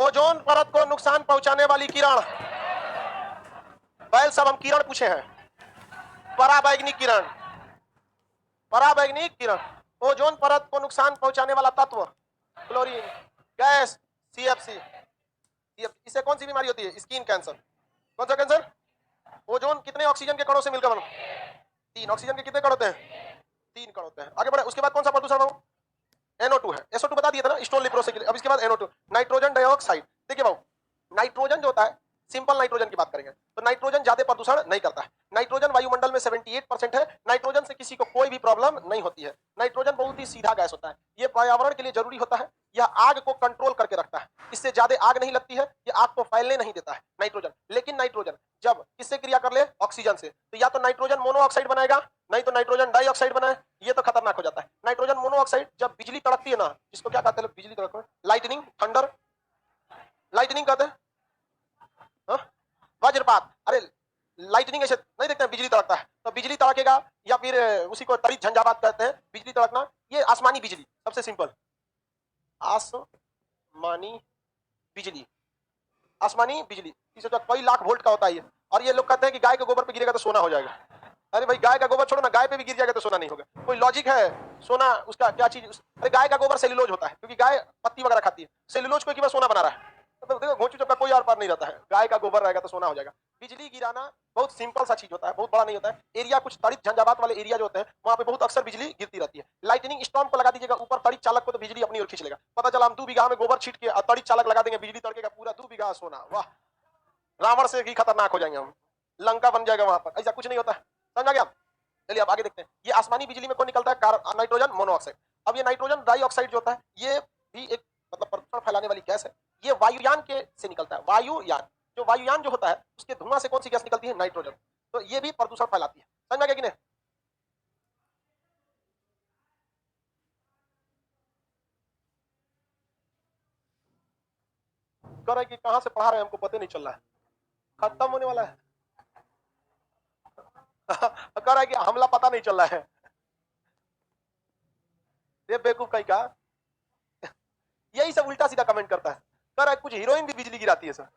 Ozone परत को नुकसान पहुंचाने वाली किरण, पहले सब हम किरण पूछे हैं। पराबैंगनी किरण, पराबैंगनी किरण, ओजोन परत को नुकसान पहुंचाने वाला तत्व क्लोरीन गैस सीएफसी। इससे कौन सी बीमारी होती है? Skin cancer. कौन सा कैंसर? ओजोन कितने ऑक्सीजन के कणों से मिलकर बना? 3। ऑक्सीजन के कितने कण होते हैं? 3 कण होते हैं। आगे बढ़े, उसके बाद कौन सा प्रदूषण हो? NO2 है। SO2 बता दिया था ना, स्टोन लिप्रोसिस के लिए। अब इसके बाद NO2, नाइट्रोजन डाइऑक्साइड। देखिए भाऊ, नाइट्रोजन जो होता है, सिंपल नाइट्रोजन की बात करेंगे तो नाइट्रोजन ज्यादा प्रदूषण नहीं करता है। नाइट्रोजन वायुमंडल में 78% है। नाइट्रोजन से किसी को कोई भी प्रॉब्लम नहीं होती है। नाइट्रोजन बहुत ही सीधा गैस होता है, ये पर्यावरण के लिए जरूरी होता है। यह आग को कंट्रोल करके रखता है, इससे ज्यादा आग नहीं लगती है, ये आग को फैलने नहीं देता है नाइट्रोजन। लेकिन नाइट्रोजन जब किससे क्रिया कर ले? ऑक्सीजन से, तो या तो नाइट्रोजन मोनोऑक्साइड बनाएगा, नहीं तो नाइट्रोजन डाइऑक्साइड बनाए, ये तो खतरनाक हो जाता है। नाइट्रोजन मोनोऑक्साइड, जब बिजली कड़कती है ना, जिसको क्या कहते हैं? बिजली कड़कना, लाइटनिंग, थंडर, लाइटनिंग कहते हैं, वज्रपात। अरे लाइटनिंग ऐसे नहीं देखते हैं, बिजली तड़कता है तो बिजली तड़केगा, या फिर उसी को तड़ित झंझावात कहते हैं, बिजली तड़कना। ये आसमानी बिजली, सबसे सिंपल आसमानी बिजली, आसमानी बिजली। इसे तो कई लाख वोल्ट का होता है ये। और ये लोग कहते हैं कि गाय के गोबर पे गिरेगा तो सोना हो जाएगा। अरे भाई, गाय का गोबर छोड़ो ना, गाय पे भी गिर जाएगा तो सोना नहीं होगा। कोई लॉजिक है? सोना उसका क्या चीज? अरे गाय का गोबर सेल्यूलोज होता है, क्योंकि गाय पत्ती वगैरह खाती है। सेल्यूलोज को केवल सोना बना रहा है, तो देखो घोंचू चौका कोई आर पार नहीं रहता है। गाय का गोबर रहेगा तो सोना हो जाएगा। बिजली गिराना बहुत सिंपल सा चीज होता है, बहुत बड़ा नहीं होता है। एरिया कुछ तड़ित झंझावात वाले एरिया जो होते हैं, वहां पे बहुत अक्सर बिजली गिरती रहती है। लाइटनिंग स्टॉर्म को लगा दीजिएगा ऊपर तड़ित चालक को, तो बिजली अपनी ओर खींच लेगा। पता चला हम 2 बीघा में गोबर छीट के तड़ित चालक लगा देंगे, बिजली तड़केगा, पूरा 2 बीघा सोना। वाह, रावण से भी खतरनाक हो जाएंगे हम, लंका बन जाएगा वहां पर। ऐसा कुछ नहीं होता है, समझा गया? चलिए अब आगे देखते हैं। ये आसमानी बिजली में कौन निकलता है? Nitrogen monoxide. अब ये नाइट्रोजन डाइऑक्साइड जो होता है, ये भी एक मतलब प्रदूषण फैलाने वाली गैस है। ये वायुयान के से निकलता है। वायुयान, जो वायुयान जो होता है, उसके धुआं से कौन सी गैस निकलती है? नाइट्रोजन। तो ये भी प्रदूषण फैलाती है। समझ में गया कि नहीं? कह रहा है कि कहां से पढ़ा रहे हैं, हमको पता नहीं चल रहा है, खत्म होने वाला है। कह रहा है कि हमला पता नहीं चल रहा है। ये बेवकूफ कहीं का, यही सब उल्टा सीधा कमेंट करता है। कह रहा है कुछ हीरोइन भी बिजली गिराती है सर।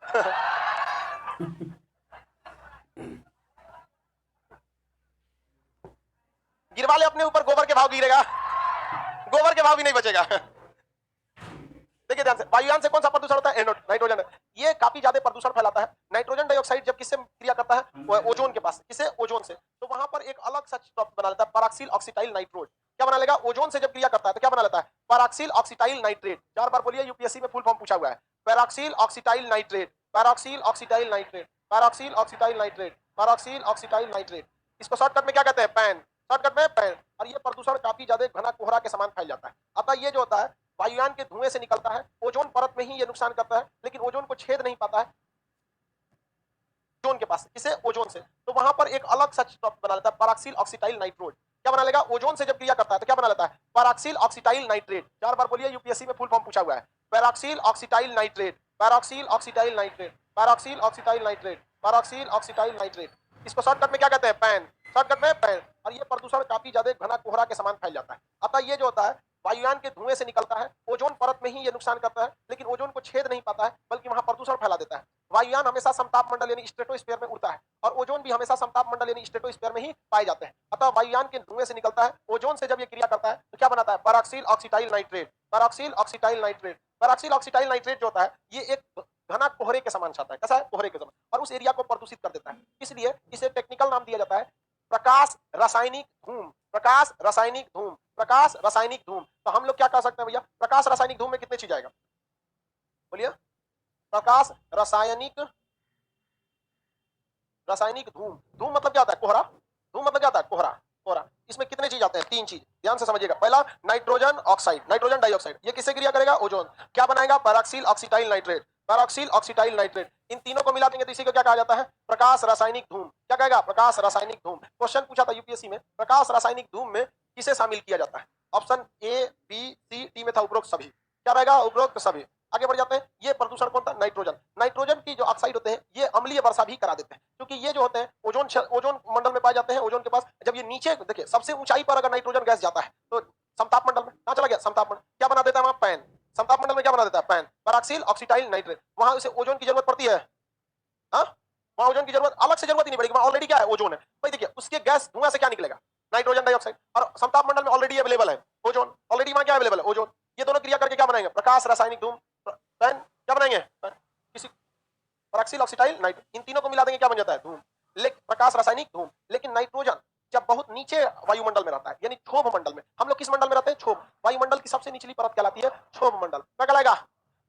गिरवा ले अपने ऊपर, गोबर के भाव गिरेगा, गोबर के भाव भी नहीं बचेगा। देखिए ध्यान से, वायुयान से कौन सा प्रदूषण होता है? नाइट्रोजन। ये काफी ज्यादा प्रदूषण फैलाता है। नाइट्रोजन डाइऑक्साइड जब किससे क्रिया करता है? ओजोन के पास। किसे? ओजोन से। तो वहां पर एक अलग सा टॉपिक बना लेता है, पैराक्सिल ऑक्सीटाइल नाइट्रोज। क्या बना लेगा? ओजोन से जब क्रिया करता है तो क्या बना लेता है? पैराक्सिल ऑक्सीटाइल नाइट्रेट। 4 बार बोलिए, यूपीएससी में फुल फॉर्म पूछा हुआ है। पैराक्सिल ऑक्सीटाइल नाइट्रेट, पैराक्सिल ऑक्सीटाइल नाइट्रेट, पैराक्सिल ऑक्सीटाइल नाइट्रेट, पैराक्सिल ऑक्सीटाइल नाइट्रेट। इसको शॉर्टकट में क्या कहते हैं? पैन। शॉर्टकट में पैन। और ये प्रदूषण काफी ज्यादा घना कोहरा के समान फैल जाता है। अतः ये जो होता है, वायुयान के धुएं से निकलता है, ओजोन परत में ही ये नुकसान करता है, लेकिन ओजोन को छेद नहीं पाता है ओजोन के पास। किसे? ओजोन से। तो वहां पर एक अलग सा टॉपिक बना लेता है, पैराक्सिल ऑक्सीटाइल नाइट्रोज। क्या बना लेगा? ओजोन से जब क्रिया करता है तो क्या बना लेता है? पैराक्सिल ऑक्सीटाइल नाइट्रेट। 4 बार बोलिए, यूपीएससी में फुल फॉर्म पूछा हुआ है। पैराक्सिल ऑक्सीटाइल नाइट्रेट, पैराक्सिल ऑक्सीटाइल नाइट्रेट, पैराक्सिल ऑक्सीटाइल नाइट्रेट, पैराक्सिल ऑक्सीटाइल नाइट्रेट। इसको शॉर्टकट में क्या कहते हैं? पैन। शॉर्टकट में पैन। और ये प्रदूषण काफी ज्यादा घना कोहरा के समान फैल जाता है। अतः ये जो होता है, वायुयान के धुएं से निकलता है, ओजोन परत में ही ये नुकसान करता है, लेकिन ओजोन को छेद नहीं पाता है, बल्कि वहां प्रदूषण फैला देता है। वायुयान हमेशा समताप मंडल यानी स्ट्रेटोस्फीयर में उड़ता है, और ओजोन भी हमेशा समताप मंडल यानी स्ट्रेटोस्फीयर में ही पाए जाते हैं। अतः वायुयान के धुएं से निकलता है, ओजोन से जब ये क्रिया करता है तो क्या बनाता है? पैराक्सिल ऑक्सीटाइल नाइट्रेट, पैराक्सिल ऑक्सीटाइल नाइट्रेट। पैराक्सिल ऑक्सीटाइल नाइट्रेट जो होता है, ये एक घना कोहरे के समान छाता है। कैसा है? कोहरे के समान। और उस एरिया को प्रदूषित कर देता है। इसलिए इसे टेक्निकल नाम दिया जाता है प्रकाश रासायनिक धूम। प्रकाश रासायनिक धूम, प्रकाश रासायनिक धूम। तो हम लोग क्या कर सकते हैं भैया? प्रकाश रासायनिक धूम में कितनी चीज आएगा? बोलिए। प्रकाश रासायनिक, रासायनिक धूम। धूम मतलब क्या होता है? कोहरा। धूम मतलब क्या होता है? कोहरा। कोहरा। इसमें कितने चीज आते हैं? 3 चीज, ध्यान से समझिएगा। पहला नाइट्रोजन ऑक्साइड, नाइट्रोजन डाइऑक्साइड। ये किससे क्रिया करेगा? ओजोन। क्या बनाएगा? पैराक्सिल ऑक्सीटाइल नाइट्रेट, पैराक्सिल ऑक्सीटाइल नाइट्रेट। इन तीनों को मिला देंगे तो इसी को क्या कहा जाता है? प्रकाश रासायनिक धूम। क्या कहेगा? प्रकाश रासायनिक धूम। क्वेश्चन पूछा था यूपीएससी में, प्रकाश रासायनिक धूम में किसे शामिल किया जाता है? Option A, B, C, D में था उपरोक्त सभी। क्या रहेगा? उपरोक्त सभी। आगे बढ़ जाते हैं। ये प्रदूषण कौन था? नाइट्रोजन। नाइट्रोजन की जो ऑक्साइड होते हैं, ये अम्लीय वर्षा भी करा देते हैं, क्योंकि ये जो होते हैं ओजोन मंडल में पाए जाते हैं। ओजोन के पास जब ये नीचे देखिए, सबसे ऊंचाई पर अगर नाइट्रोजन गैस जाता है तो समताप मंडल में कहां चला गया? समताप मंडल। क्या बना देता है वहां? पैन। समताप मंडल में क्या बना देता है? पैन। पैराक्सिल पैराक्सिल ऑक्सीटाइल नाइट्रेट, वहां उसे ओजोन की जरूरत पड़ती है। हाँ, वहां ओजोन की जरूरत अलग से जरूरत ही नहीं पड़ेगी, वहां ऑलरेडी क्या है, ओजोन है। भाई देखिए उसके गैस धुआं से क्या निकलेगा, नाइट्रोजन डाइऑक्साइड, और समताप मंडल में ऑलरेडी अवेलेबल है ओजोन, ऑलरेडी वहां क्या अवेलेबल है, ओजोन। ये दोनों क्रिया करके क्या बनाएंगे, प्रकाश रासायनिक धूम, क्या बनाएंगे, किसी पैराक्सिल ऑक्सीटाइल नाइट्रेट, इन तीनों को मिला देंगे क्या बन जाता है, धूम। लेकिन प्रकाश रासायनिक धूम। लेकिन नाइट्रोजन जब बहुत नीचे वायुमंडल में रहता है, यानी क्षोभ मंडल में, हम लोग किस मंडल में रहते हैं, क्षोभ, वायुमंडल की सबसे निचली परत कहलाती है क्षोभ मंडल। क्या कहलाएगा,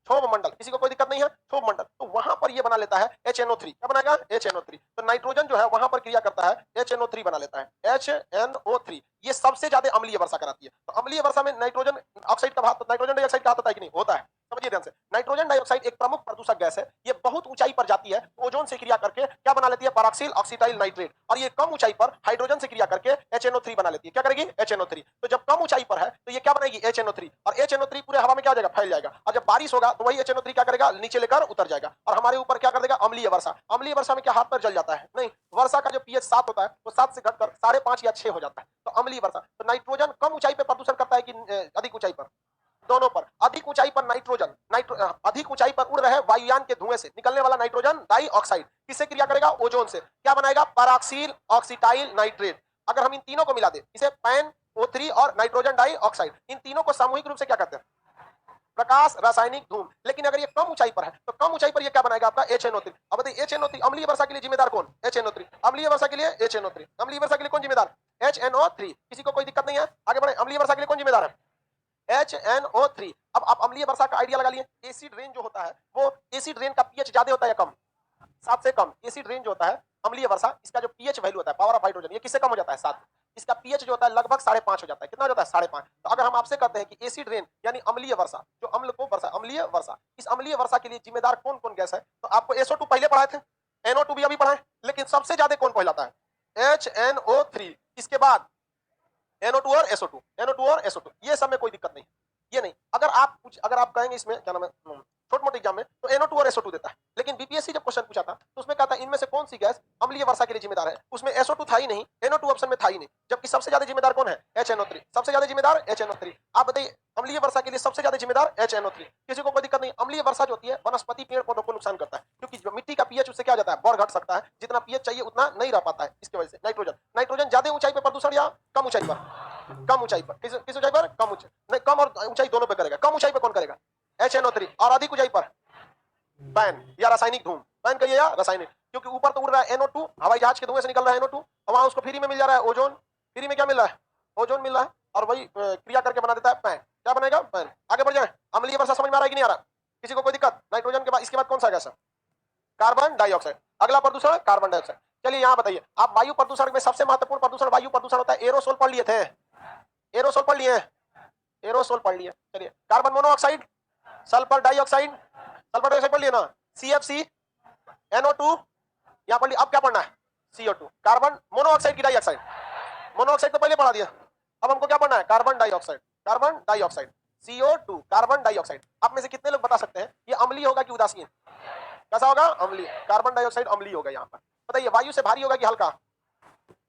क्षोभ मंडल, किसी को कोई दिक्कत नहीं है, क्षोभ मंडल। तो वहां पर ये बना लेता है HNO3, क्या बनाएगा, HNO3। तो नाइट्रोजन जो है वहां पर क्रिया करता है, HNO3 बना लेता है, HNO3। ये सबसे ज्यादा अम्लीय वर्षा कराती है। तो अम्लीय वर्षा में नाइट्रोजन ऑक्साइड का भाग, नाइट्रोजन डाइऑक्साइड का हाथ होता है कि नहीं, होता है, समझिए ध्यान से। नाइट्रोजन डाइऑक्साइड एक प्रमुख प्रदूषक गैस है, ये बहुत ऊंचाई पर जाती है, ओजोन से क्रिया करके क्या बना लेती है, पैराक्सिल ऑक्सीटाइल नाइट्रेट, और ये कम ऊंचाई पर हाइड्रोजन से क्रिया करके HNO3 बना लेती है। क्या करेगी, HNO3। तो जब कम ऊंचाई पर है तो ये क्या बनेगी, HNO3, और HNO3 पूरे हवा में क्या हो जाएगा, फैल जाएगा, और जब बारिश होगा तो वही HNO3 क्या करेगा, नीचे लेकर उतर जाएगा, और हमारे ऊपर क्या कर देगा, अम्लीय वर्षा। अम्लीय वर्षा में क्या हाथ पर जल जाता है, नहीं, वर्षा का जो pH 7 होता है वो 7 से घटकर 5.5 या 6 हो जाता है, तो अम्लीय वर्षा। तो नाइट्रोजन कम ऊंचाई पर प्रदूषण करता है कि अधिक ऊंचाई पर, दोनों पर। अधिक ऊंचाई पर नाइट्रोजन, अधिक ऊंचाई पर उड़ रहे वायुयान के धुएं से निकलने वाला नाइट्रोजन डाइऑक्साइड किससे क्रिया करेगा, ओजोन से, क्या बनाएगा, पैराक्सिल ऑक्सीटाइल नाइट्रेट। अगर हम इन तीनों को मिला दे, इसे पैन O3 और नाइट्रोजन डाइऑक्साइड, इन तीनों को सामूहिक रूप से क्या कहते हैं, प्रकाश रासायनिक धूम। लेकिन अगर ये कम ऊंचाई पर है तो कम ऊंचाई पर ये क्या बनाएगा, आपका HNO3। अब बताइए HNO3 अम्लीय वर्षा के लिए जिम्मेदार कौन, HNO3, अम्लीय वर्षा के लिए HNO3, अम्लीय वर्षा के लिए कौन जिम्मेदार, HNO3। किसी को कोई दिक्कत नहीं है, आगे बढ़े। अम्लीय वर्षा के लिए कौन जिम्मेदार है, HNO3। अब आप अम्लीय वर्षा का आइडिया लगा लिए, एसिड रेन जो होता है वो एसिड रेन का pH ज्यादा होता है या कम, 7 से कम। एसिड रेन जो होता है अम्लीय वर्षा, इसका जो pH वैल्यू होता है, पावर ऑफ हाइड्रोजन, ये किससे कम हो जाता है, 7। इसका pH जो होता है लगभग 5.5 हो जाता है, कितना हो जाता है, 5.5। तो अगर हम आपसे कहते हैं कि एसिड रेन यानी अम्लीय वर्षा, जो अम्ल को वर्षा, अम्लीय वर्षा, इस अम्लीय वर्षा के लिए जिम्मेदार कौन कौन गैस है, तो आपको SO2 पहले पढ़ाए थे, NO2 भी अभी पढ़ाए, लेकिन सबसे ज्यादा कौन कहलाता है, HNO3, इसके बाद NO2 और SO2, NO2 और SO2, ये सब में कोई दिक्कत नहीं, ये नहीं। अगर आप कहेंगे इसमें क्या नाम है, छोटे मोटे एग्जाम में तो NO2 और SO2 देता है, लेकिन बीपीएससी जब क्वेश्चन पूछा था तो उसमें कहा था इनमें से कौन सी गैस अम्लीय वर्षा के लिए जिम्मेदार है, उसमें SO2 था ही नहीं, NO2 ऑप्शन में था ही नहीं, जबकि सबसे ज्यादा जिम्मेदार कौन है, HNO3, सबसे ज्यादा जिम्मेदार HNO3। आप बताइए अम्लीय वर्षा के लिए सबसे ज्यादा जिम्मेदार HNO3, किसी को कोई दिक्कत नहीं। अम्लीय वर्षा जो होती है वनस्पति पेड़ पौधों को नुकसान करता है, क्योंकि जो मिट्टी का पीएच उससे क्या जाता है, बढ़ घट सकता है, जितना पीएच चाहिए उतना नहीं रह पाता है, इसकी वजह से नाइट्रोजन ज्यादा ऊंचाई पर प्रदूषण या कम ऊंचाई पर, कम ऊंचाई पर, किस ऊंचाई पर, कम ऊंचाई नहीं, कम और ऊंचाई दोनों पे करेगा। कम ऊंचाई पर कौन करेगा, HNO3, और अधिक ऊंचाई पर पैन या रासायनिक धूम, पैन कहिए या रासायनिक, क्योंकि ऊपर तो उड़ रहा है NO2, हवाई जहाज के धुएं से निकल रहा है NO2, और वहां उसको फ्री में मिल जा रहा है ओजोन, फ्री में क्या मिल रहा है, ओजोन मिल रहा है, और वही क्रिया करके बना देता है पैन, क्या बनेगा, पैन। आगे बढ़ जाए, अम्लीय वर्षा समझ में आ रहा है कि नहीं आ रहा, किसी को कोई दिक्कत। नाइट्रोजन के बाद इसके बाद कौन सा गैस है, कार्बन डाइऑक्साइड। अगला प्रदूषण कार्बन डाइऑक्साइड। चलिए यहाँ बताइए, आप वायु प्रदूषण में सबसे महत्वपूर्ण प्रदूषण वायु प्रदूषण होता है, एरोसोल पढ़ लिए थे, एरोसोल पढ़ लिए, एरोसोल पढ़ लिए। चलिए, carbon monoxide, sulphur dioxide, sulphur dioxide पढ़ लिए ना, CFC, NO2, यहाँ पढ़ लिया। अब क्या पढ़ना है, CO2, कार्बन मोनोऑक्साइड की डाइऑक्साइड, मोनोऑक्साइड तो पहले पढ़ा दिया, अब हमको क्या पढ़ना है, carbon dioxide, carbon dioxide, CO2, carbon dioxide. आप में से कितने लोग बता सकते हैं ये अम्लीय होगा कि उदासीन, कैसा होगा, अम्लीय, कार्बन डाइऑक्साइड अम्लीय होगा। यहाँ पर बताइए वायु से भारी होगा कि हल्का,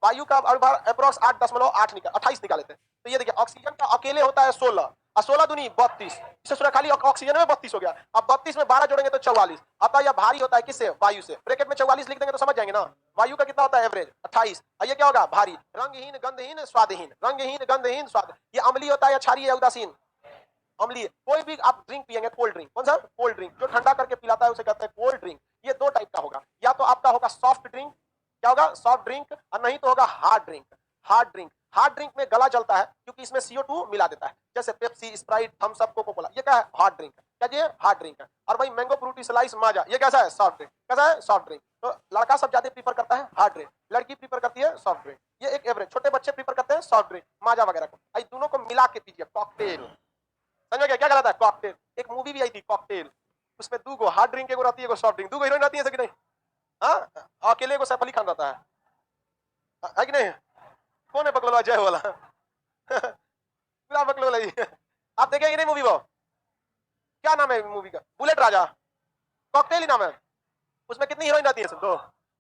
वायु का अप्रोक्स 8.28 निकाले थे। तो ये देखिए ऑक्सीजन का अकेले होता है 16, और 16 दूनी 32, इससे सुना खाली ऑक्सीजन में 32 हो गया। अब 32 में 12 जोड़ेंगे तो 44, अतः यह भारी होता है किससे, वायु से। ब्रैकेट में 44 लिख देंगे तो समझ जाएंगे ना, वायु का कितना होता है एवरेज 28, और ये क्या होगा, भारी, रंगहीन गंधहीन स्वादहीन, रंगहीन गंधहीन स्वाद। ये अम्लीय होता है या क्षारीय या उदासीन, अम्लीय। कोई भी आप ड्रिंक पिएंगे, कोल्ड ड्रिंक, कौन सा, कोल्ड ड्रिंक, जो ठंडा करके पिलाता है उसे कहते हैं कोल्ड ड्रिंक। ये दो टाइप का होगा, या तो आपका होगा सॉफ्ट ड्रिंक, क्या होगा, सॉफ्ट ड्रिंक, और नहीं तो होगा hard drink. Hard drink, hard drink में गला जलता है क्योंकि इसमें CO2 मिला देता है, जैसे Pepsi, Sprite, Thums Up, Coca Cola, ये क्या है, हार्ड ड्रिंक है, क्या ये हार्ड ड्रिंक है। और भाई मैंगो फ्रूटी स्लाइस, माजा, ये कैसा है, सॉफ्ट ड्रिंक, कैसा है, सॉफ्ट ड्रिंक। तो लड़का सब ज्यादा प्रीफर करता है हार्ड ड्रिंक, लड़की प्रीफर करती है सॉफ्ट ड्रिंक, ये एक एवरेज। छोटे बच्चे प्रीफर करते हैं सॉफ्ट ड्रिंक, माजा वगैरह को। आई दोनों को मिला के पीजिए, कॉकटेल, समझ गया क्या कहलाता है, कॉकटेल। एक मूवी भी आई थी कॉकटेल, उसमें दो गो हार्ड ड्रिंक, एगो रहती है, एगो सॉफ्ट ड्रिंक, दो गो हीरोइन रहती है, कि नहीं, हाँ, अकेले को सैफ अली खान रहता है कि नहीं, कौन है बकलोला, जय वाला पूरा बकलोला ही। आप देखेंगे नहीं मूवी, वो क्या नाम है मूवी का, बुलेट राजा, कॉकटेल ही नाम है। उसमें कितनी हीरोइन रहती है, दो।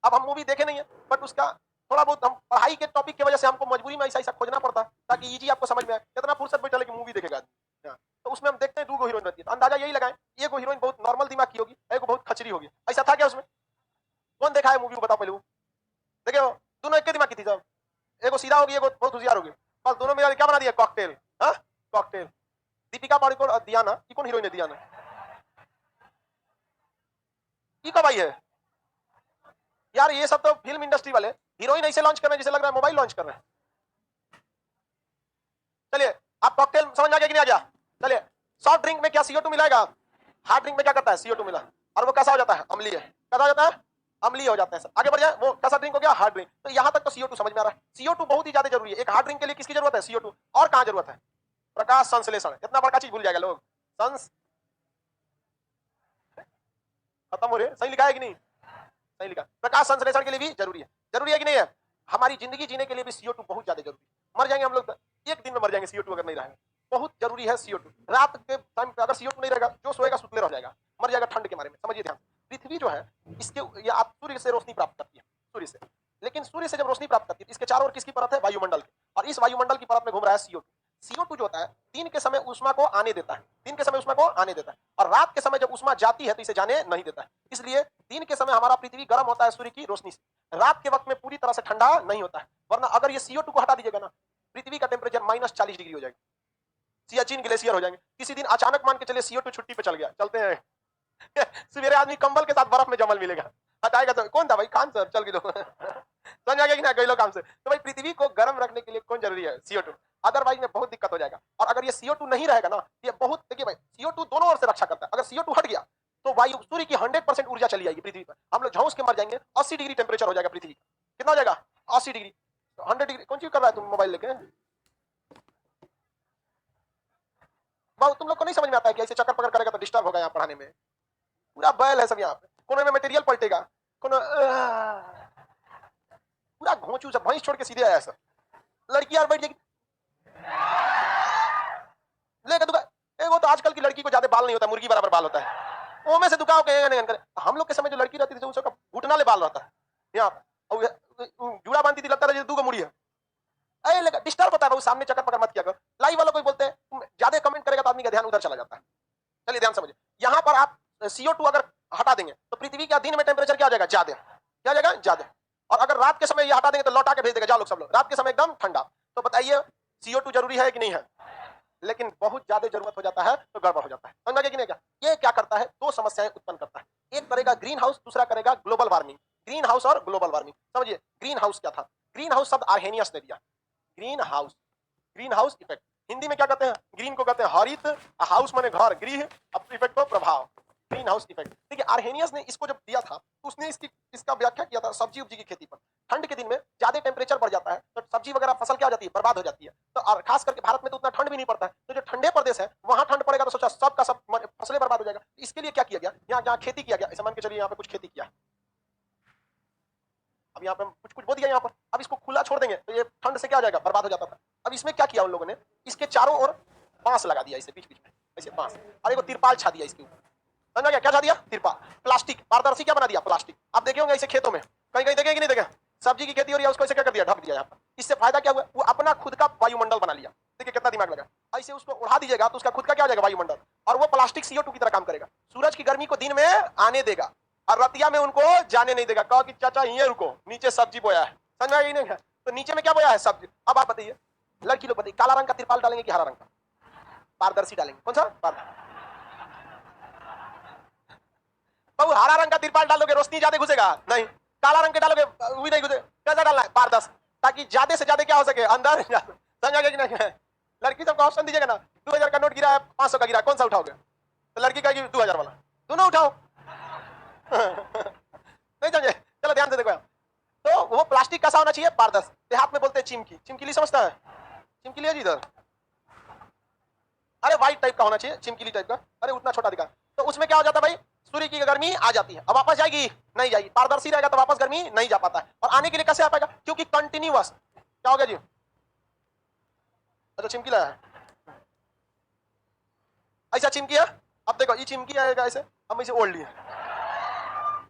अब हम मूवी देखे नहीं है, बट उसका थोड़ा बहुत हम पढ़ाई के टॉपिक की वजह से हमको मजबूरी में ऐसा ऐसा खोजना पड़ता है ताकि इजी आपको समझ में आए। कितना फुर्सत बैठा लेकिन मूवी देखेगा, हाँ, तो उसमें हम देखते हैं 2 हीरोइन रहती है, तो अंदाजा यही लगाएं, एगो हीरोइन बहुत नॉर्मल दिमाग की होगी, एगो बहुत खचरी होगी। ऐसा था क्या उसमें? कौन देखा है मूवी को, बताओ पहले वो देखे हो? दोनों एक के दिमाग की थी सब, एगो सीधा होगी, एगो बहुत होशियार होगी, बस दोनों मिला के क्या बना दिया? कॉकटेल। हाँ, कॉकटेल। दीपिका पादुकोण और दियाना, ये कौन हीरोइन है दियाना? ये कब आई है यार? ये सब तो फिल्म इंडस्ट्री वाले हीरोइन ऐसे लॉन्च कर रहे हैं जैसे लग रहा है मोबाइल लॉन्च कर रहे हैं। चलिए, आप कॉकटेल समझ में आ गया कि नहीं आ गया? चलिए, सॉफ्ट ड्रिंक में क्या CO2 मिलाएगा? हार्ड ड्रिंक में क्या करता है? CO2 मिला, और वो कैसा हो जाता है? अम्लीय। कैसा हो जाता है? अम्लीय हो जाता है। आगे बढ़ जाए, वो कैसा ड्रिंक हो गया? Hard drink. तो यहां तक तो CO2 समझ में आ रहा है। CO2 बहुत ही ज्यादा जरूरी है एक हार्ड ड्रिंक के लिए। किसकी जरूरत है? CO2। और कहां जरूरत है? प्रकाश संश्लेषण। इतना बड़का चीज भूल जाएगा लोग। संस खत्म हो रहे, सही लिखा है कि नहीं? सही लिखा। प्रकाश संश्लेषण के लिए भी जरूरी है कि नहीं है? हमारी जिंदगी जीने के लिए भी CO2 बहुत ज्यादा जरूरी है। मर जाएंगे हम लोग, एक दिन में मर जाएंगे CO2 अगर नहीं रहेगा। बहुत जरूरी है CO2। रात के टाइम पे अगर CO2 नहीं रहेगा, जो सोएगा सुतले रह जाएगा, मर जाएगा ठंड के मारे में। समझिए ध्यान। पृथ्वी जो है, इसके ये आप सूर्य से रोशनी प्राप्त करती है, सूर्य से। लेकिन सूर्य से जब रोशनी प्राप्त करती है, इसके चारों ओर किसकी परत है? वायुमंडल की। और इस वायुमंडल की परत में घूम रहा है CO2। CO2 जो होता है, दिन के समय ऊष्मा को आने देता है, दिन के समय ऊष्मा को आने देता है, और रात के समय जब ऊष्मा जाती है तो इसे जाने नहीं देता है। इसलिए दिन के समय हमारा पृथ्वी गर्म होता है सूर्य की रोशनी से, रात के वक्त में पूरी तरह से ठंडा नहीं होता है। वरना अगर ये CO2 को हटा दीजिएगा ना, पृथ्वी का टेम्परेचर -40 डिग्री हो जाएगा, सियाचिन ग्लेशियर हो जाएंगे। किसी दिन अचानक मान के चलिए CO2 छुट्टी पे चल गया, चलते हैं सवेरे आदमी कंबल के साथ बर्फ में जमल मिलेगा, हटाएगा तो कौन था भाई? खान सर, चल के दो समझ आ गया कि ना? कई लोग काम से। तो भाई पृथ्वी को गर्म रखने के लिए कौन जरूरी है? CO2। अदरवाइज में बहुत दिक्कत हो जाएगा। और अगर ये CO2 नहीं रहेगा ना, ये बहुत, देखिए भाई, CO2 दोनों ओर से रक्षा करता है। अगर CO2 हट गया तो वायु सूर्य की 100% ऊर्जा चली जाएगी पृथ्वी पर, हम लोग झोंस के मर जाएंगे। 80 डिग्री टेम्परेचर हो जाएगा पृथ्वी का। कितना हो जाएगा? 80 डिग्री। 100 डिग्री कौन चीज कर रहा है तुम मोबाइल लेके? बहुत तुम लोग को नहीं समझ में आता है कि ऐसे चक्कर पकड़ करेगा तो डिस्टर्ब होगा यहाँ पढ़ाने में। पूरा बैल है सब यहाँ पे, कोने में मटेरियल पलटेगा, कोनो पूरा घोंचू सब भैंस छोड़ के सीधे आया सब। लड़की यार बैठ जाएगी लेके दुका। वो तो आजकल की लड़की को ज्यादा बाल नहीं होता, मुर्गी बराबर बाल होता है, वो में से दुकाओ के। हम लोग के समय जो लड़की रहती थी उसका घुटना ले बाल रहता है यहाँ, जूड़ा बांधती थी, लगता था जैसे 2 मुड़ी है। अरे लगा डिस्टर्ब होता है वो, सामने चक्कर पकड़ मत किया करो। लाइव वालों को बोलते हैं, तुम ज्यादा कमेंट करेगा तो आदमी का ध्यान उधर चला जाता है। चलिए ध्यान समझिए, यहाँ पर आप CO2 अगर हटा देंगे तो पृथ्वी का दिन में टेम्परेचर क्या हो जाएगा? ज्यादा। क्या हो जाएगा? ज्यादा। और अगर रात के समय ये हटा देंगे तो लौटा के भेज देगा, जाओ लोग सब लोग, रात के समय एकदम ठंडा। तो बताइए CO2 जरूरी है कि नहीं है? लेकिन बहुत ज्यादा जरूरत हो जाता है तो गड़बड़ हो जाता है। समझ में कि नहीं? क्या ये क्या करता है? 2 समस्याएं उत्पन्न करता है। एक करेगा ग्रीन हाउस, दूसरा करेगा ग्लोबल वार्मिंग। ग्रीन हाउस और ग्लोबल वार्मिंग समझिए। ग्रीन हाउस क्या था? ग्रीन हाउस शब्द आर्हेनियस ने दिया। Green house, green house effect. Hindi में क्या कहते हैं? ग्रीन को कहते हैं हरित, हाउस माने घर, गृह, इफेक्ट को प्रभाव, ग्रीन हाउस इफेक्ट। देखिए आर्हेनियस ने इसको जब दिया था तो उसने इसका व्याख्या किया था सब्जी उब्जी की खेती पर। ठंड के दिन में ज्यादा टेम्परेचर बढ़ जाता है तो सब्जी वगैरह फसल क्या हो जाती है? बर्बाद हो जाती है। तो और खास करके भारत में तो उतना ठंड भी नहीं पड़ता है, तो जो ठंडे प्रदेश है वहां ठंड पड़ेगा तो सोचा सबका सब फसलें बर्बाद हो जाएगा। इसके लिए क्या किया गया? यहाँ जहाँ खेती किया गया, ऐसा मान के चलिए यहाँ पे कुछ खेती किया, अब यहाँ पे कुछ कुछ बो दिया यहाँ पर, अब इसको खुला छोड़ देंगे तो ये ठंड से क्या हो जाएगा? बर्बाद हो जाता था। अब इसमें क्या किया उन लोगों ने? इसके चारों ओर बांस लगा दिया, इसे बीच बीच में ऐसे बांस, और एक तिरपाल छा दिया इसके ऊपर। समझ गया? क्या छा दिया? तिरपाल। प्लास्टिक, पारदर्शी क्या बना दिया? प्लास्टिक। आप देखे होंगे ऐसे खेतों में, कहीं कहीं देखे कि नहीं देखे? सब्जी की खेती हो रही है, उसको ऐसे क्या कर दिया? ढक दिया यहाँ पर। इससे फायदा क्या हुआ? वो अपना खुद का वायुमंडल बना लिया। देखिए कितना दिमाग लगा। ऐसे उसको उड़ा दीजिएगा तो उसका खुद का क्या हो जाएगा? वायुमंडल। और वो प्लास्टिक CO2 की तरह काम करेगा। सूरज की गर्मी को दिन में आने देगा और रतिया में उनको जाने नहीं देगा। कहा कि चाचा यहीं रुको, नीचे सब्जी बोया है। समझ में आई नहीं? तो नीचे में क्या बोया है? सब्जी। अब आप बताइए, लड़की लोग बताइए, काला रंग का तिरपाल डालेंगे कि हरा रंग का? पारदर्शी डालेंगे। कौन सा? बाबू हरा रंग का तिरपाल डालोगे रोशनी ज्यादा घुसेगा? नहीं। काला रंग के डालोगे भी नहीं घुसे। कैसा डालना है? पारदर्शी, ताकि ज्यादा से ज्यादा क्या हो सके? अंदर समझ आ गया कि नहीं? लड़की सबको ऑप्शन दीजिएगा ना, 2000 का नोट गिरा है, 500 का गिरा है, कौन सा उठाओगे? तो लड़की कहेगी 2000 वाला। दोनों उठाओ नहीं समझे? चलो ध्यान से देखो। तो वो प्लास्टिक कैसा होना चाहिए? पारदर्शी। देहात में बोलते हैं चिमकी। चिमकीली समझता है? चिमकीली है जी इधर? अरे व्हाइट टाइप का होना चाहिए, चिमकीली टाइप का। अरे उतना छोटा दिखा। तो उसमें क्या हो जाता है भाई? सूर्य की गर्मी आ जाती है, अब वापस जाएगी? नहीं जाएगी। पारदर्शी रहेगा तो वापस गर्मी नहीं जा पाता है। और आने के लिए कैसे आ पाएगा? क्योंकि कंटिन्यूअस। क्या हो गया जी? अच्छा चिमकीला है, ऐसा चिमकी है। अब देखो ये चिमकी आएगा ऐसे, हम इसे ओढ़ लिए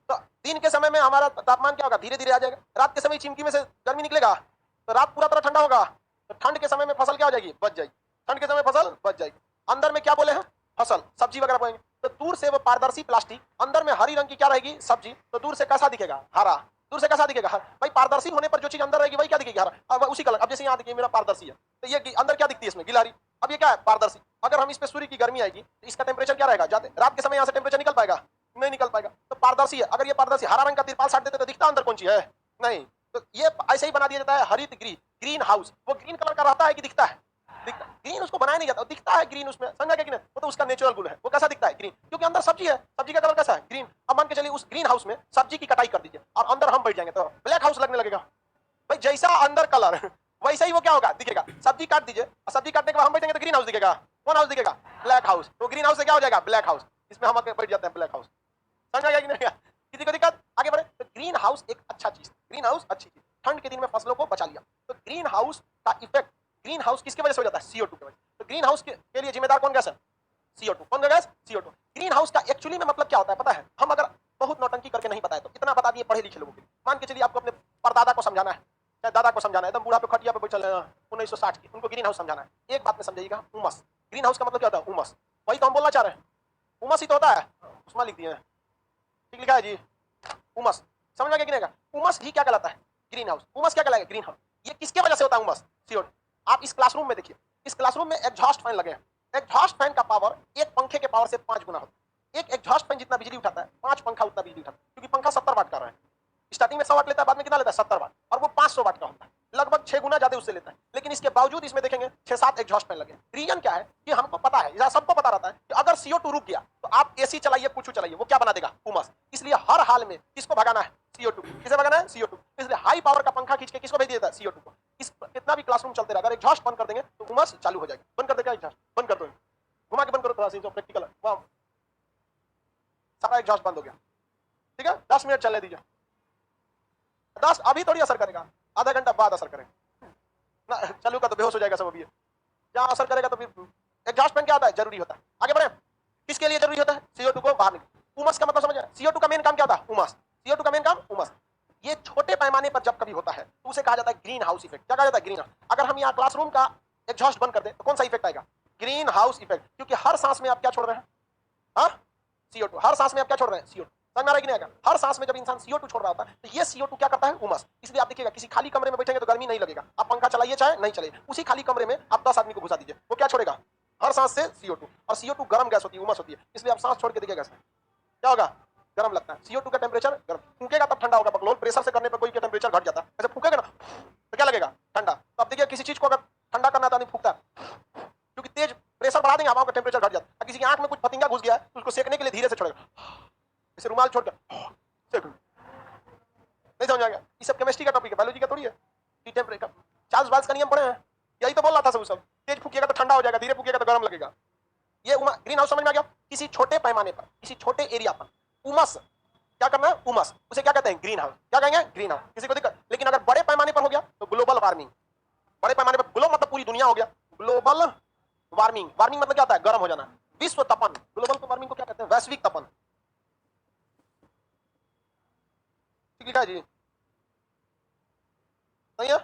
तो दिन के समय में हमारा तापमान क्या होगा? धीरे धीरे आ जाएगा। रात के समय चिमकी में से गर्मी निकलेगा तो रात पूरा तरह ठंडा होगा। तो ठंड के समय में फसल क्या हो जाएगी? बच जाएगी। ठंड के समय फसल बच जाएगी। अंदर में क्या बोले हैं, फसल, सब्जी वगैरह बोएंगे। तो दूर से वो पारदर्शी प्लास्टिक, अंदर में हरी रंग की क्या रहेगी, सब्जी, तो दूर से कैसा दिखेगा, हरा। दूर से कैसा दिखेगा, हरा। भाई पारदर्शी होने पर जो चीज अंदर रहेगी वही क्या दिखेगी, हरा। अब उसी कलर, अब जैसे यहाँ देखिए मेरा पारदर्शी है, तो ये अंदर क्या दिखती है इसमें, गिलहरी। अब ये क्या है, पारदर्शी। अगर हम इस पे सूर्य की गर्मी आएगी तो इसका टेम्परेचर क्या रहेगा, जाते रात के समय यहाँ से टेम्परेचर निकल पाएगा, नहीं निकल पाएगा। तो पारदर्शी है, अगर ये पारदर्शी हरा रंग का तिरपाल साट देते तो दिखता अंदर कौन चीज है, नहीं। तो ये ऐसे ही बना दिया जाता है हरित गृह, ग्रीन हाउस। वो ग्रीन कलर का रहता है कि दिखता है, दिखता ग्रीन, उसको बनाया नहीं जाता, दिखता है ग्रीन उसमें, समझा क्या कि नहीं, वो तो उसका नेचुरल गुण है। वो कैसा दिखता है, ग्रीन, क्योंकि अंदर सब्जी है, सब्जी का कलर कैसा है, ग्रीन। अब मान के चलिए उस ग्रीन हाउस में सब्जी की कटाई कर दीजिए और अंदर हम बैठ जाएंगे तो ब्लैक हाउस लगने लगेगा। भाई जैसा अंदर कलर वैसा ही वो क्या होगा, दिखेगा। सब्जी काट दीजिए और सब्जी काटने के बाद हम बैठेंगे तो ग्रीन हाउस दिखेगा, कौन हाउस दिखेगा, ब्लैक हाउस। तो ग्रीन हाउस से क्या हो जाएगा, ब्लैक हाउस, इसमें हम आके बैठ जाते हैं, ब्लैक हाउस। समझ आया कि नहीं, किसी को दिक्कत, आगे बढ़े। तो ग्रीन हाउस एक अच्छा चीज, ग्रीन हाउस अच्छी चीज, ठंड के दिन में फसलों को बचा लिया। तो ग्रीन हाउस का इफेक्ट, ग्रीन हाउस किसकी वजह से हो जाता है, CO2 की वजह से। तो ग्रीन हाउस के लिए जिम्मेदार कौन गैस है, CO2। कौन गैस, CO2। ग्रीन हाउस का एक्चुअली में मतलब क्या होता है पता है, हम अगर बहुत नौटंकी करके नहीं बताए तो इतना बता दिए पढ़े लिखे लोगों के लिए। मान के चलिए आपको अपने परदादा को समझाना है, चाहे दादा को समझाना है, एकदम बूढ़ा पे खटिया पे बैठे 1960 की, उनको ग्रीन हाउस समझाना है, एक बात में समझाइएगा, उमस। ग्रीन हाउस का मतलब क्या होता है, उमस। वही तो हम बोलना चाह रहे हैं, उमस ही तो होता है, उसमें लिख दिए हैं, ठीक लिखा है जी, उमस। समझ में क्या, उमस ही क्या कहलाता है, ग्रीन हाउस। उमस क्या कहलाएगा, ग्रीन हाउस। ये किसके वजह से होता है उमस, CO2। आप इस क्लासरूम में देखिए, इस क्लासरूम में एग्जॉस्ट फैन लगे हैं, एग्जॉस्ट फैन का पावर एक पंखे के पावर से 5 गुना होता है। एक एग्जॉस्ट फैन जितना बिजली उठाता है 5 पंखा उतना बिजली उठाता है, क्योंकि पंखा 70 वाट का रहा है, स्टार्टिंग में 100 वाट लेता है, बाद में कितना लेता है, 70 वाट, और वो 500 वाट का होता है, लगभग 6 गुना ज्यादा उससे लेता है। लेकिन इसके बावजूद इसमें देखेंगे 6-7 एग्जॉस्ट फैन लगे। रीजन क्या है कि हमको पता है, या सबको पता रहता है कि अगर CO2 रुक गया तो आप AC चलाइए, कुछ चलाइए, वो क्या बना देगा, उमस। इसलिए हर हाल में किसको भगाना है, CO2। किसे भगाना है, CO2। इसलिए हाई पावर का पंखा खींच के किसको भेज देता है, CO2 को। इस कितना भी क्लासरूम चलते रहेगा, अगर एग्जॉस्ट बंद कर देंगे तो उमस चालू हो जाएगी। बंद कर देगा एग्जॉस्ट, बंद कर दो, घुमा के बंद करो, थोड़ा सा प्रैक्टिकल है, सारा एग्जॉस्ट बंद हो गया, ठीक है। 10 मिनट चलने दीजिए, 10 अभी थोड़ी असर करेगा, आधा घंटा बाद असर करेगा ना, चालू का तो बेहोश हो जाएगा सब। अभी जहां असर करेगा तो फिर एग्जॉस्ट फैन क्या होता है, जरूरी होता है। आगे बढ़े, किसके लिए जरूरी होता है, CO2 को बाहर निकाल। उमस का मतलब समझ आया, CO2 का मेन काम क्या होता है, उमस। CO2 का मेन काम उमस। ये छोटे पैमाने पर जब कभी होता है तो उसे कहा जाता है ग्रीन हाउस इफेक्ट। क्या कहा जाता है, ग्रीन हाउस। अगर हम यहाँ क्लासरूम का एग्जॉस्ट बंद कर दें तो कौन सा इफेक्ट आएगा, ग्रीन हाउस इफेक्ट, क्योंकि हर सांस में आप क्या छोड़ रहे हैं, हाँ, CO2। हर सांस में आप क्या छोड़ रहे हैं, CO2। समझ में आ रहा है कि नहीं आएगा, हर सांस में जब इंसान CO2 छोड़ रहा होता है तो ये CO2 क्या करता है, उमस। इसलिए आप देखिएगा किसी खाली कमरे में बैठेंगे तो गर्मी नहीं लगेगा, आप पंखा चलाइए चाहे नहीं चलाइए, उसी खाली कमरे में आप 10 आदमी को घुसा दीजिए, वो क्या छोड़ेगा, हर सांस से CO2। और CO2 गर्म गैस होती है, उमस होती है, इसलिए आप सांस छोड़ के देखिएगा क्या होगा, गर्म लगता है। CO2 का टेम्परेचर गर्म, फूकेगा तब ठंडा होगा। बकलोल प्रेशर से करने पर कोई का टेम्परेचर घट जाता है, ऐसे फूकेगा ना तो क्या लगेगा, ठंडा। तो आप देखिए किसी चीज को अगर ठंडा करना तो नहीं फूकता, क्योंकि तेज प्रेशर बढ़ा देंगे हवा का टेम्परेचर घट जाता है। किसी की आंख में कुछ पतिंगा घुस गया है तो उसको सेकने के लिए धीरे से छोड़ेगा, जैसे रुमाल छोड़ कर सेक, नहीं समझ आ गया। ये सब केमिस्ट्री का टॉपिक है, बायोलॉजी का थोड़ी है। चार्ल्स बाल्स का नियम पढ़े हैं, यही तो बोल रहा था सब। तेज फूकिएगा तो ठंडा हो जाएगा, धीरे फूकिएगा तो गर्म लगेगा। ये ग्रीन हाउस समझ में आ गया। किसी छोटे पैमाने पर, किसी छोटे एरिया पर उमस क्या करना है, उमस, उसे क्या कहते हैं, ग्रीन हाउस। क्या कहेंगे, ग्रीन हाउस। किसी को दिक्कत। लेकिन अगर बड़े पैमाने पर हो गया तो ग्लोबल वार्मिंग। बड़े पैमाने पर, ग्लोबल मतलब पूरी दुनिया हो गया, ग्लोबल वार्मिंग। वार्मिंग मतलब क्या होता है, गर्म हो जाना, विश्व तपन। ग्लोबल वार्मिंग को क्या कहते हैं, वैश्विक तपन। ठीक लिखा है जी, सही है,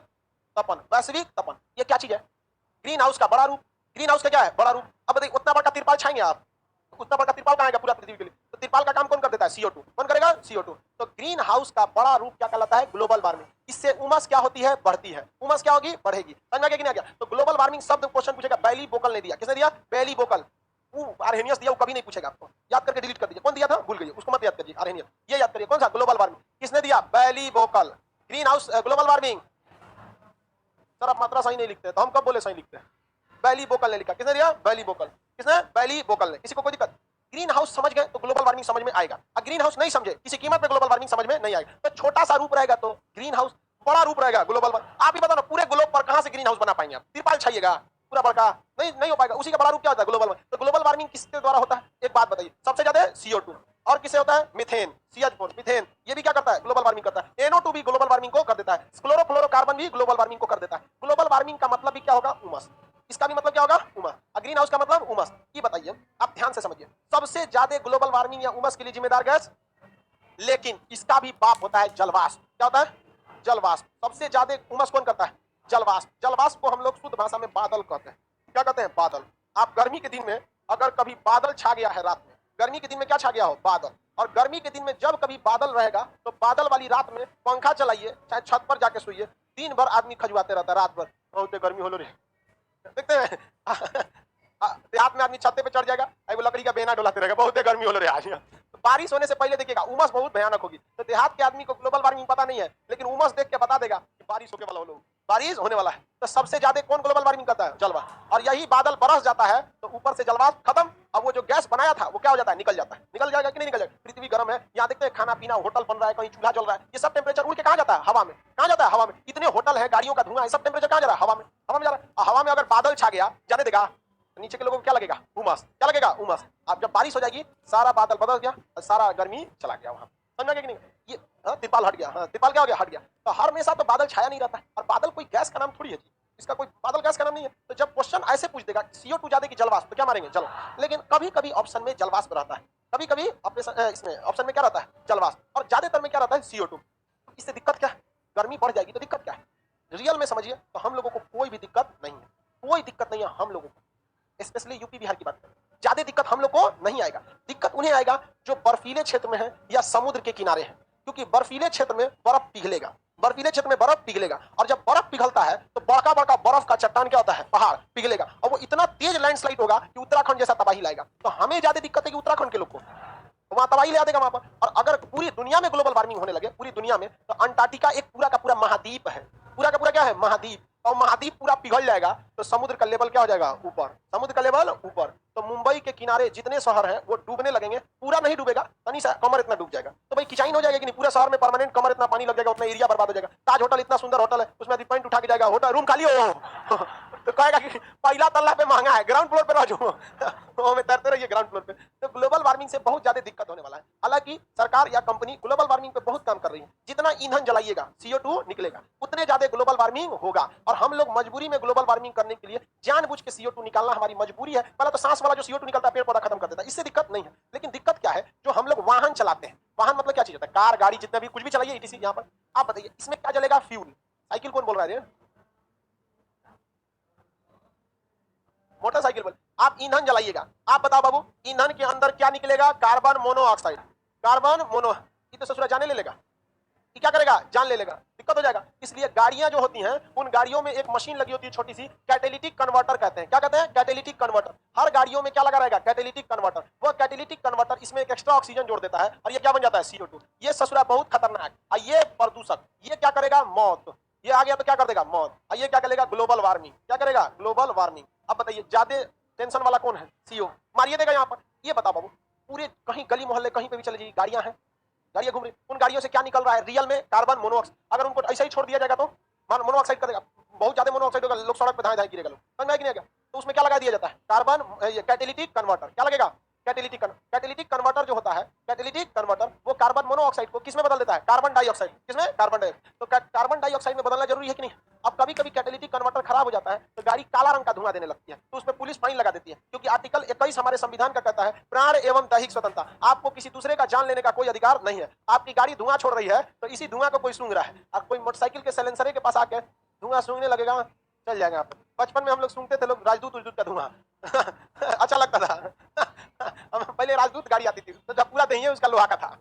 तपन, वैश्विक तपन। ये क्या चीज है, ग्रीन हाउस का बड़ा रूप। ग्रीन हाउस का क्या है, बड़ा रूप। अब बताइए उतना बड़ा तिरपाल छाएंगे आप, उतना बड़ा तिरपाल कहाँ आएगा पूरा पृथ्वी के लिए, तो तिरपाल का काम कौन कर देता है, CO2। कौन करेगा, CO2। तो ग्रीन हाउस का बड़ा रूप क्या कहलाता है, ग्लोबल वार्मिंग। इससे उमस क्या होती है, बढ़ती है। उमस क्या होगी, बढ़ेगी। समझ में आ गया कि नहीं आ गया। तो ग्लोबल वार्मिंग शब्द क्वेश्चन पूछेगा, बैली बोकल ने दिया। किसने दिया, बैली बोकल। आर्हेनियस दिया, वो कभी नहीं पूछेगा आपको, याद करके डिलीट कर दीजिए। कौन दिया था, भूल गई, उसको मत याद करिए, आर्हेनियस। ये याद करिए, कौन सा, ग्लोबल वार्मिंग। किसने दिया, बैली बोकल। Green house, global warming. Sir आप मात्रा सही नहीं लिखते तो हम कब बोले सही लिखते हैं, बैली बोकल ने लिखा। किसने दिया, बैली बोकल। किसने, बैली बोकल ने। किसी को कोई दिक्कत, ग्रीन हाउस समझ गए तो ग्लोबल वार्मिंग समझ में आएगा। अगर ग्रीन हाउस नहीं समझे किसी कीमत पे ग्लोबल वार्मिंग समझ में नहीं आएगा। तो छोटा सा रूप रहेगा तो ग्रीन हाउस, बड़ा रूप रहेगा ग्लोबल वार्मिंग। आप ही बताओ पूरे ग्लोब पर कहां से ग्रीन हाउस बना पाएंगे आप, तिरपाल छाइएगा पूरा बड़का, नहीं हो पाएगा। उसी का बड़ा रूप क्या होता है, ग्लोबल वार्मिंग। तो ग्लोबल वार्मिंग किसके द्वारा होता है, एक बात बताइए, सबसे ज्यादा CO2, और किससे होता है, मीथेन, CH4, मीथेन। ये भी क्या करता है, ग्लोबल वार्मिंग करता है। NO2 भी ग्लोबल वार्मिंग को कर देता है। क्लोरोफ्लोरोकार्बन भी ग्लोबल वार्मिंग को कर देता है। ग्लोबल वार्मिंग का मतलब भी क्या होगा, उमस। इसका भी मतलब क्या होगा, उमस। ग्रीन हाउस का मतलब उमस। ये बताइए आप ध्यान से समझिए, सबसे ज्यादा ग्लोबल वार्मिंग या उमस के लिए जिम्मेदार गैस, लेकिन इसका भी बाप होता है जलवाष्प। क्या होता है, जलवाष्प। सबसे ज्यादा उमस कौन करता है, जलवाष्प। जलवाष्प को हम लोग शुद्ध भाषा में बादल कहते हैं। क्या कहते हैं, बादल। आप गर्मी के दिन में अगर कभी बादल छा गया है रात में, गर्मी के दिन में क्या छा गया हो? बादल। और गर्मी के दिन में जब कभी बादल रहेगा तो बादल वाली रात में पंखा चलाइए, चाहे छत पर जाके सोइए, दिन भर आदमी खजुआते रहता है, रात भर बहुत गर्मी हो लो रे। देखते हैं देहात में आदमी छत्ते पे चढ़ जाएगा, वो लकड़ी का बेना डोलाते रहेगा, बहुत गर्मी हो रही है आज। तो बारिश होने से पहले देखिएगा उमस बहुत भयानक होगी। तो देहात के आदमी को ग्लोबल वार्मिंग पता नहीं है, लेकिन उमस देख के बता देगा कि बारिश होने वाला हो, बारिश होने वाला है। तो सबसे ज्यादा कौन ग्लोबल वार्मिंग करता है? जलवाष्प। और यही बादल बरस जाता है तो ऊपर से जलवाष्प खत्म, अब वो जो गैस बनाया था वो क्या हो जाता है? निकल जाता है। निकल जाएगा कि नहीं निकल जाएगा? पृथ्वी गर्म है, यहाँ देखते हैं खाना पीना, होटल बन रहा है, कहीं चूल्हा जल रहा है, ये सब टेम्परेचर उड़ के कहाँ जाता है? हवा में। कहाँ जाता है? हवा में। इतने होटल है, गाड़ियों का धुआं, ये सब टेम्परेचर कहाँ जा रहा है? हवा में। हवा में जा रहा है। हवा में अगर बादल छा गया, जाने देगा नीचे के लोगों को क्या लगेगा? उमस। क्या लगेगा? उमस। अब जब बारिश हो जाएगी सारा बादल बदल गया और सारा गर्मी चला गया वहां। समझ गया कि नहीं? ये तिरपाल हट गया। हाँ, तिरपाल क्या हो गया? हट गया। तो हर हमेशा तो बादल छाया नहीं रहता है, और बादल कोई गैस का नाम थोड़ी है जी, इसका कोई बादल गैस का नाम नहीं है। तो जब क्वेश्चन ऐसे पूछ देगा CO2 ज्यादा की जलवाष्प, तो क्या मारेंगे? जल। लेकिन कभी कभी ऑप्शन में जलवाष्प रहता है, कभी कभी इसमें ऑप्शन में क्या रहता है? जलवाष्प। और ज्यादातर में क्या रहता है? CO2। इससे दिक्कत क्या है? गर्मी बढ़ जाएगी तो दिक्कत क्या है? रियल में समझिए तो हम लोगों को कोई भी दिक्कत नहीं है, कोई दिक्कत नहीं है हम लोगों को। स्पेशली यूपी बिहार की बात करें, ज्यादा दिक्कत हम लोग को नहीं आएगा। दिक्कत उन्हें आएगा जो बर्फीले क्षेत्र में है या समुद्र के किनारे है, क्योंकि बर्फीले क्षेत्र में बर्फ पिघलेगा, बर्फीले क्षेत्र में बर्फ पिघलेगा, और जब बर्फ पिघलता है तो बड़का बड़का बर्फ का चट्टान क्या होता है? पहाड़ पिघलेगा, और वो इतना तेज लैंडस्लाइड होगा कि उत्तराखंड जैसा तबाही लाएगा। तो हमें ज्यादा दिक्कत है कि उत्तराखंड के लोग को वहां तबाही ले आ देगा वहां पर। और अगर पूरी दुनिया में ग्लोबल वार्मिंग होने लगे, पूरी दुनिया में, तो अंटार्कटिका एक पूरा का पूरा महाद्वीप है, पूरा का पूरा क्या है? महाद्वीप। और महाद्वीप पूरा पिघल जाएगा तो समुद्र का लेवल क्या हो जाएगा? ऊपर। समुद्र का लेवल ऊपर, तो मुंबई के किनारे जितने शहर हैं वो डूबने लगेंगे। पूरा नहीं डूबेगा, तनी सा कमर इतना डूब जाएगा। तो भाई किचाइन हो जाएगा कि नहीं? पूरे शहर में परमानेंट कमर इतना पानी लग जाएगा, उतना एरिया बर्बाद हो जाएगा। ताज होटल इतना सुंदर होटल है, उसमें आदमी पॉइंट उठा के जाएगा, होटल रूम खाली हो तो कहेगा कि पहला तल्ला पे महंगा है, ग्राउंड फ्लोर पे रह जाओ में तैरते रहिए ग्राउंड फ्लोर पे। तो ग्लोबल वार्मिंग से बहुत ज्यादा दिक्कत होने वाला है। हालांकि सरकार या कंपनी ग्लोबल वार्मिंग पे बहुत काम कर रही है। जितना ईंधन जलाइएगा CO2 निकलेगा, उतने ज्यादा ग्लोबल वार्मिंग होगा। और हम लोग मजबूरी में ग्लोबल वार्मिंग करने के लिए जानबूझ के CO2 निकालना हमारी मजबूरी है। पहले तो सांस वाला जो CO2 निकलता है पेड़ पौधा खत्म कर देता है, इससे दिक्कत नहीं है। लेकिन दिक्कत क्या है? जो हम लोग वाहन चलाते हैं, वाहन मतलब क्या चीज होता है? कार, गाड़ी, जितना भी कुछ भी चलाइए ETC। यहाँ पर आप बताइए इसमें क्या जलेगा? फ्यूल। साइकिल कौन बोल रहा है? मोटरसाइकिल बोल। आप ईंधन जलाइएगा, आप बताओ बाबू ईंधन के अंदर क्या निकलेगा? Carbon monoxide. कार्बन मोनो, ये तो ससुरा जाने ले लेगा, ये क्या करेगा? जान ले लेगा, दिक्कत हो जाएगा। इसलिए गाड़ियां जो होती हैं उन गाड़ियों में एक मशीन लगी होती है छोटी सी, कैटेलिटिक कन्वर्टर कहते हैं। क्या कहते हैं? Catalytic converter. हर गाड़ियों में क्या लगा रहेगा? Catalytic converter. वो कैटेलिटिक कन्वर्टर इसमें एक एक्स्ट्रा ऑक्सीजन जोड़ देता है और ये क्या बन जाता है? CO2। ये ससुरा बहुत खतरनाक। और ये प्रदूषक, ये क्या करेगा? मौत। ये आ गया तो क्या कर देगा? मौत। और ये क्या करेगा? Global warming. क्या करेगा? Global warming. अब बताइए ज्यादा टेंशन वाला कौन है? CO मारिए देगा यहाँ पर। ये बताओ बाबू, पूरे कहीं गली मोहल्ले कहीं पे भी चले जाइए, गाड़ियां हैं, गाड़ियां घूम रही, उन गाड़ियों से क्या निकल रहा है? रियल में कार्बन मोनोऑक्साइड। अगर उनको ऐसा ही छोड़ दिया जाएगा तो मोनोऑक्साइड करेगा, बहुत ज्यादा मोनोऑक्साइड होगा, लोग सड़क पे धाए धाए गिरेगा, लोग समझ में आएगा? तो उसमें क्या लगा दिया जाता है? Carbon catalytic converter. क्या लगेगा? कैटेलिटिक कन्वर्टर जो होता है, कैटेलिटिक कन्वर्टर वो कार्बन मोनोऑक्साइड को किसमें बदल देता है? Carbon dioxide. किसमें? Carbon dioxide. तो कार्बन डाइऑक्साइड में बदलना जरूरी है कि नहीं? अब कभी कभी कैटेलिटिक कन्वर्टर खराब हो जाता है तो गाड़ी काला रंग का धुआं देने लगती है, तो उसमें पुलिस फाइन लगा देती है, क्योंकि आर्टिकल 21 हमारे संविधान का कहता है प्राण एवं दैहिक स्वतंत्रता, आपको किसी दूसरे का जान लेने का कोई अधिकार नहीं है। आपकी गाड़ी धुआं छोड़ रही है तो इसी धुआं को कोई सूंघ रहा है, अब कोई मोटरसाइकिल के साइलेंसर के पास आके धुआं सूंघने लगेगा, चल जाएगा आप। बचपन में हम लोग सूंघते थे लोग राजदूत का धुआं अच्छा लगता था पहले राजदूत गाड़ी आती थी तो जब पूरा दहिया उसका लोहा का था,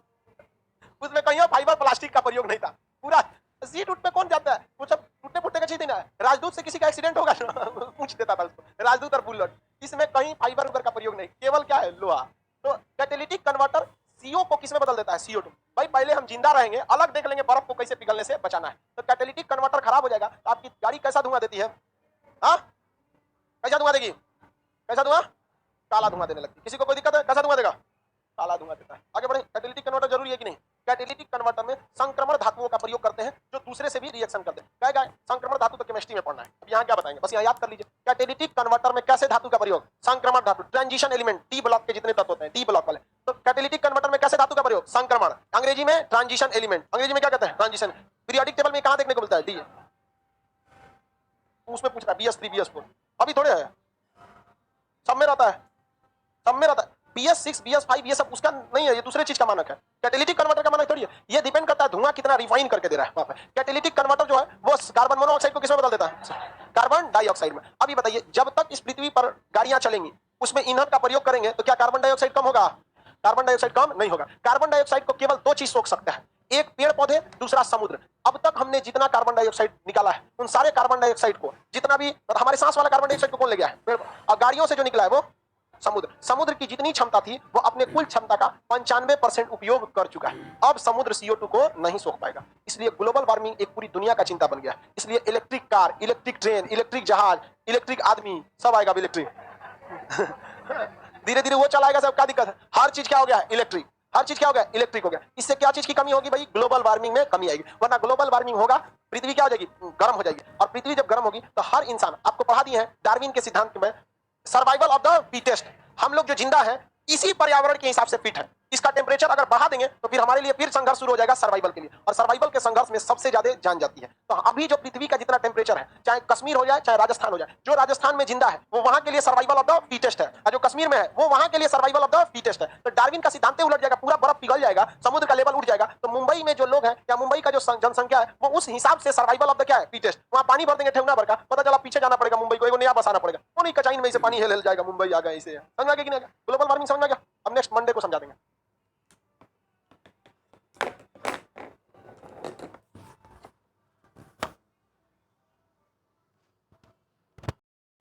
उसमें कहीं फाइबर प्लास्टिक का प्रयोग नहीं था, पूरा सीट उठ पे कौन जाता है? वो सब टूटे फूटे का चीज नहीं है। राजदूत से किसी का एक्सीडेंट होगा पूछ देता था उसको, राजदूत और बुलेट, इसमें कहीं फाइबर उबर का प्रयोग नहीं, केवल क्या है? लोहा। तो कैटेलिटिक कन्वर्टर CO को किसमें बदल देता है? CO2। भाई पहले हम जिंदा रहेंगे, अलग देख लेंगे बर्फ को कैसे पिघलने से बचाना है। तो कैटेलिटिक कन्वर्टर खराब हो जाएगा तो आपकी गाड़ी कैसा धुआं देती है? हाँ, कैसा धुआं देगी? कैसा धुआं? काला धुआं देने लगती है। किसी को कोई दिक्कत है? कैसा धुआं देगा? काला धुआं देता है। आगे बढ़े, कैटेलिटिक कन्वर्टर जरूरी है कि नहीं? कैटेलिटिक कन्वर्टर में संक्रमण धातुओं का प्रयोग करते हैं जो दूसरे से भी रिएक्शन करते हैं। क्या है? संक्रमण धातु तो केमिस्ट्री में पढ़ना है, अब यहाँ क्या बताएंगे, बस यहाँ याद कर लीजिए। कैटेलिटिक कन्वर्टर में कैसे धातु का प्रयोग? संक्रमण धातु, ट्रांजिशन एलिमेंट, डी ब्लॉक के जितने तत्व होते हैं, डी ब्लॉक वाले। तो कैटेलिटिक कन्वर्टर में कैसे धातु का प्रयोग? संक्रमण, अंग्रेजी में ट्रांजिशन एलिमेंट, अंग्रेजी में क्या कहते हैं? ट्रांजिशन। पीरियोडिक टेबल में कहां देखने को मिलता है? डी। उसमें पूछ रहा है BS3 BS4, अभी थोड़े है, सब में रहता है, सब में रहता है। BS6 BS5 ये सब उसका नहीं है, ये दूसरे चीज का मानक है। कैटेलिटिक कन्वर्टर का मानक थोड़ी छोड़िए, ये डिपेंड करता है धुआं कितना रिफाइन करके दे रहा है वहां पे। कैटालिटिक कन्वर्टर जो है वो कार्बन मोनोऑक्साइड को किसमें बदल देता है? कार्बन डाइऑक्साइड में। अभी बताइए, जब तक इस पृथ्वी पर गाड़ियां चलेंगी, उसमें ईंधन का प्रयोग करेंगे, तो क्या कार्बन डाइऑक्साइड कम होगा? कार्बन डाइऑक्साइड कम नहीं होगा। कार्बन डाइऑक्साइड को केवल दो चीज सोख सकता है, एक पेड़ पौधे, दूसरा समुद्र। अब तक हमने जितना कार्बन डाइऑक्साइड निकाला है, उन सारे कार्बन डाइऑक्साइड को, जितना भी हमारे सांस वाला कार्बन डाइऑक्साइड को कौन ले गया है? और गाड़ियों से जो निकला है वो समुद्र। समुद्र की जितनी क्षमता थी वो अपने कुल क्षमता का 95% उपयोग कर चुका है। अब समुद्र CO2 को नहीं सोख पाएगा। इसलिए ग्लोबल वार्मिंग एक पूरी दुनिया का चिंता बन गया है। इसलिए electric car, electric train, electric जहाज, इलेक्ट्रिक आदमी सब आएगा इलेक्ट्रिक। धीरे धीरे वो चलाएगा। सब क्या दिक्कत है? हर चीज क्या हो गया है? इलेक्ट्रिक। हर चीज क्या हो गया? इलेक्ट्रिक हो गया। इससे क्या चीज की कमी होगी भाई? ग्लोबल वार्मिंग में कमी आएगी। वरना ग्लोबल वार्मिंग होगा, पृथ्वी क्या हो जाएगी? गर्म हो जाएगी। और पृथ्वी जब गर्म होगी तो हर इंसान, आपको पढ़ा दिए हैं डार्विन के सिद्धांत में, सर्वाइवल ऑफ द फिटेस्ट। हम लोग जो जिंदा हैं इसी पर्यावरण के हिसाब से फिट है। इसका टेम्परेचर अगर बढ़ा देंगे तो फिर हमारे लिए फिर संघर्ष शुरू हो जाएगा सर्वाइवल के लिए, और सर्वाइवल के संघर्ष में सबसे ज्यादा जान जाती है। तो अभी जो पृथ्वी का जितना टेम्परेचर है, चाहे कश्मीर हो जाए चाहे राजस्थान हो जाए, जो राजस्थान में जिंदा है वो वहां के लिए सर्वाइवल ऑफ द फिटेस्ट है, और जो कश्मीर में है वो वहां के लिए सर्वाइवल ऑफ द फिटेस्ट है। तो डार्विन का सिद्धांत उलट जाएगा, पूरा बर्फ पिघल जाएगा, समुद्र का लेवल उठ जाएगा। तो मुंबई में जो लोग हैं या मुंबई का जो जनसंख्या है वो उस हिसाब से सर्वाइवल ऑफ द क्या है? फिटेस्ट। वहां पानी भर देंगे ठेवना भर का, पता चला पीछे जाना पड़ेगा, मुंबई को एगो नया बसाना पड़ेगा। वो नहीं, कचाइन में से पानी हिल जाएगा, मुंबई आ गया। इसे समझ आ गया कि नहीं? ग्लोबल वार्मिंग समझ आ गया? अब नेक्स्ट मंडे को समझा देंगे।